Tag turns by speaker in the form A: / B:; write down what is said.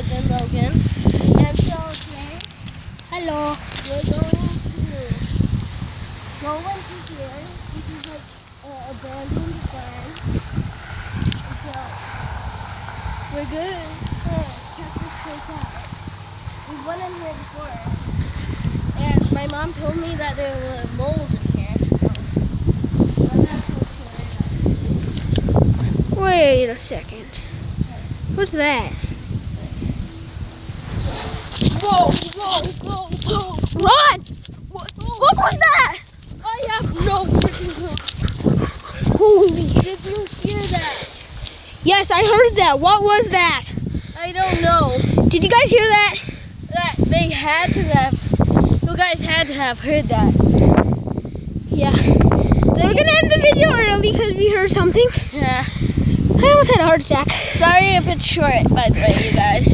A: cousin Logan. And so today,
B: Hello.
A: we're going to go into here, which is like an abandoned farm. So we're good. Check this place out. We went in here before, and my mom told me that there were moles in here. So I'm not so sure.
B: Wait a second. What's that?
A: Whoa, whoa, whoa, whoa.
B: Run! What was that?
A: I have no freaking clue.
B: Holy.
A: Did you hear that?
B: Yes, I heard that. What was that?
A: I don't know.
B: Did you guys hear that?
A: That they had to have, you guys had to have heard that.
B: Yeah. We're gonna end the video early because we heard something.
A: Yeah.
B: I almost had a heart attack.
A: Sorry if it's short, by the way, you guys.